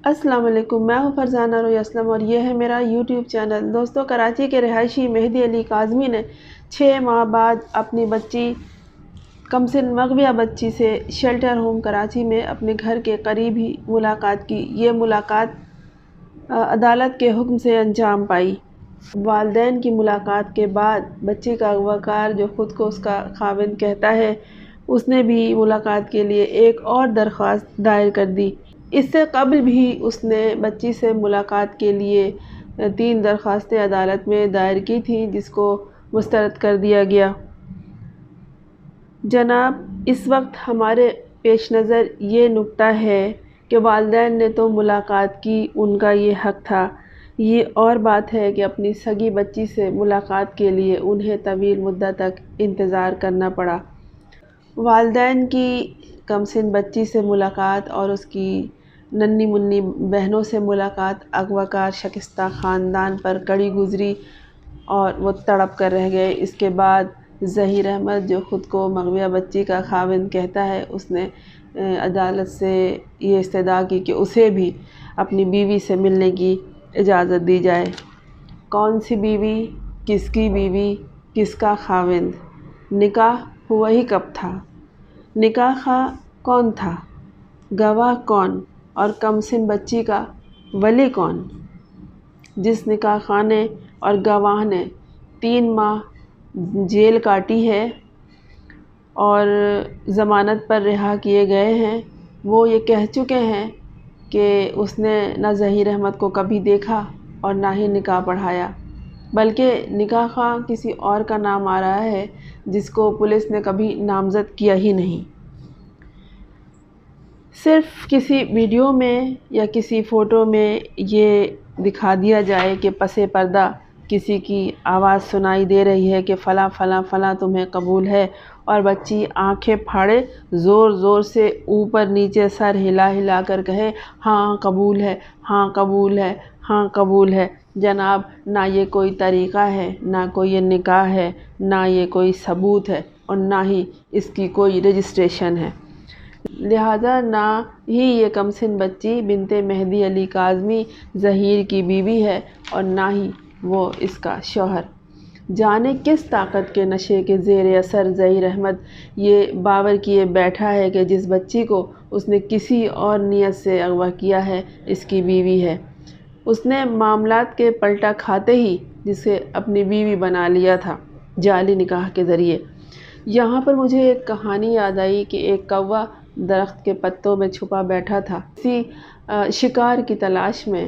السلام علیکم، میں ہوں فرزانہ روی اسلم اور یہ ہے میرا یوٹیوب چینل۔ دوستو، کراچی کے رہائشی مہدی علی کاظمی نے 6 ماہ بعد اپنی بچی کمسن مغویہ بچی سے شیلٹر ہوم کراچی میں اپنے گھر کے قریب ہی ملاقات کی۔ یہ ملاقات عدالت کے حکم سے انجام پائی۔ والدین کی ملاقات کے بعد بچی کا اغوا کار، جو خود کو اس کا خاوند کہتا ہے، اس نے بھی ملاقات کے لیے ایک اور درخواست دائر کر دی۔ اس سے قبل بھی اس نے بچی سے ملاقات کے لیے 3 درخواستیں عدالت میں دائر کی تھیں، جس کو مسترد کر دیا گیا۔ جناب، اس وقت ہمارے پیش نظر یہ نکتہ ہے کہ والدین نے تو ملاقات کی، ان کا یہ حق تھا۔ یہ اور بات ہے کہ اپنی سگی بچی سے ملاقات کے لیے انہیں طویل مدت تک انتظار کرنا پڑا۔ والدین کی کمسن بچی سے ملاقات اور اس کی ننھی منھی بہنوں سے ملاقات اغوا کار شکستہ خاندان پر کڑی گزری اور وہ تڑپ کر رہ گئے۔ اس کے بعد ظہیر احمد، جو خود کو مغویہ بچی کا خاوند کہتا ہے، اس نے عدالت سے یہ استدعا کی کہ اسے بھی اپنی بیوی سے ملنے کی اجازت دی جائے۔ کون سی بیوی؟ کس کی بیوی؟ کس کا خاوند؟ نکاح ہوا ہی کب تھا؟ نکاح خواہ کون تھا؟ گواہ کون؟ اور کمسن بچی کا ولی کون؟ جس نکاح خواہ نے اور گواہ نے 3 ماہ جیل کاٹی ہے اور ضمانت پر رہا کیے گئے ہیں، وہ یہ کہہ چکے ہیں کہ اس نے نہ ظہیر احمد کو کبھی دیکھا اور نہ ہی نکاح پڑھایا، بلکہ نکاح خواہ کسی اور کا نام آ رہا ہے جس کو پولیس نے کبھی نامزد کیا ہی نہیں۔ صرف کسی ویڈیو میں یا کسی فوٹو میں یہ دکھا دیا جائے کہ پس پردہ کسی کی آواز سنائی دے رہی ہے کہ فلاں فلاں فلاں تمہیں قبول ہے، اور بچی آنکھیں پھاڑے زور زور سے اوپر نیچے سر ہلا ہلا کر کہے ہاں قبول ہے، ہاں قبول ہے، ہاں قبول ہے۔ جناب، نہ یہ کوئی طریقہ ہے، نہ کوئی یہ نکاح ہے، نہ یہ کوئی ثبوت ہے، اور نہ ہی اس کی کوئی رجسٹریشن ہے۔ لہٰذا نہ ہی یہ کمسن بچی بنت مہدی علی کاظمی ظہیر کی بیوی ہے اور نہ ہی وہ اس کا شوہر۔ جانے کس طاقت کے نشے کے زیر اثر ظہیر احمد یہ باور کیے بیٹھا ہے کہ جس بچی کو اس نے کسی اور نیت سے اغوا کیا ہے، اس کی بیوی ہے۔ اس نے معاملات کے پلٹا کھاتے ہی جسے اپنی بیوی بنا لیا تھا، جعلی نکاح کے ذریعے۔ یہاں پر مجھے ایک کہانی یاد آئی کہ ایک کوا درخت کے پتوں میں چھپا بیٹھا تھا، کسی شکار کی تلاش میں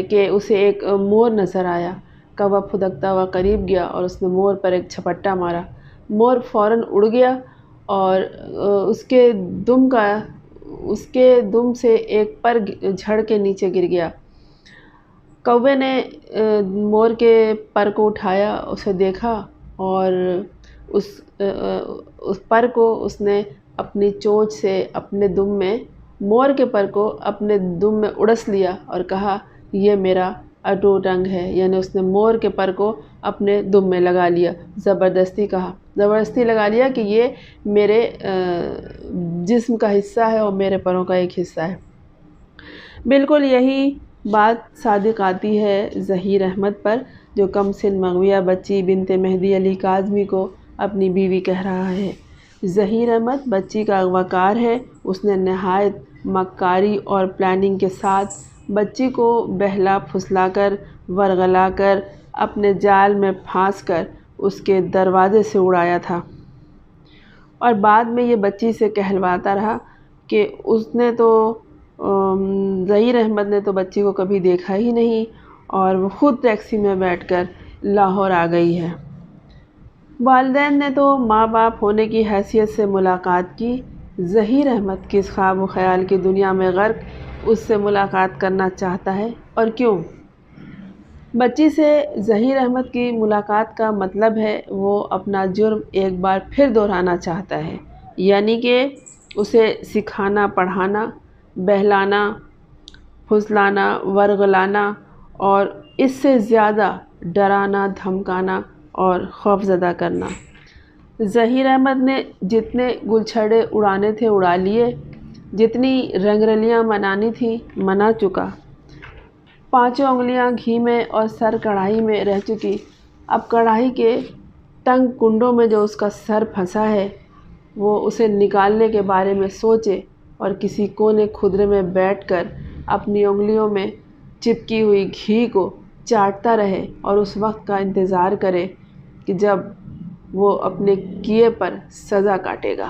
کہ اسے ایک مور نظر آیا۔ کوا پھدکتا ہوا قریب گیا اور اس نے مور پر ایک جھپٹا مارا۔ مور فوراً اڑ گیا اور اس کے دم سے ایک پر جھڑ کے نیچے گر گیا۔ کوے نے مور کے پر کو اٹھایا، اسے دیکھا اور اس پر کو اس نے اپنی چونچ سے اپنے دم میں، مور کے پر کو اپنے دم میں اڑس لیا اور کہا یہ میرا اٹوٹ انگ ہے، یعنی اس نے مور کے پر کو اپنے دم میں لگا لیا۔ زبردستی لگا لیا کہ یہ میرے جسم کا حصہ ہے اور میرے پروں کا ایک حصہ ہے۔ بالکل یہی بات صادق آتی ہے ظہیر احمد پر، جو کمسن مغویہ بچی بنت مہدی علی کاظمی کو اپنی بیوی کہہ رہا ہے۔ ظہیر احمد بچی کا اغوا کار ہے۔ اس نے نہایت مکاری اور پلاننگ کے ساتھ بچی کو بہلا پھسلا کر، ورغلا کر، اپنے جال میں پھانس کر اس کے دروازے سے اڑایا تھا، اور بعد میں یہ بچی سے کہلواتا رہا کہ ظہیر احمد نے تو بچی کو کبھی دیکھا ہی نہیں اور وہ خود ٹیکسی میں بیٹھ کر لاہور آ گئی ہے۔ والدین نے تو ماں باپ ہونے کی حیثیت سے ملاقات کی۔ ظہیر احمد کس خواب و خیال کی دنیا میں غرق اس سے ملاقات کرنا چاہتا ہے اور کیوں؟ بچی سے ظہیر احمد کی ملاقات کا مطلب ہے وہ اپنا جرم ایک بار پھر دہرانا چاہتا ہے، یعنی کہ اسے سکھانا، پڑھانا، بہلانا، پھسلانا، ورغلانا اور اس سے زیادہ ڈرانا، دھمکانا اور خوفزدہ کرنا۔ ظہیر احمد نے جتنے گلچھڑے اڑانے تھے اڑا لیے، جتنی رنگرلیاں منانی تھیں منا چکا، پانچوں انگلیاں گھی میں اور سر کڑھائی میں رہ چکی۔ اب کڑھائی کے تنگ کنڈوں میں جو اس کا سر پھنسا ہے وہ اسے نکالنے کے بارے میں سوچے اور کسی کونے خدرے میں بیٹھ کر اپنی انگلیوں میں چپکی ہوئی گھی کو چاٹتا رہے اور اس وقت کا انتظار کرے کہ جب وہ اپنے کیے پر سزا کاٹے گا۔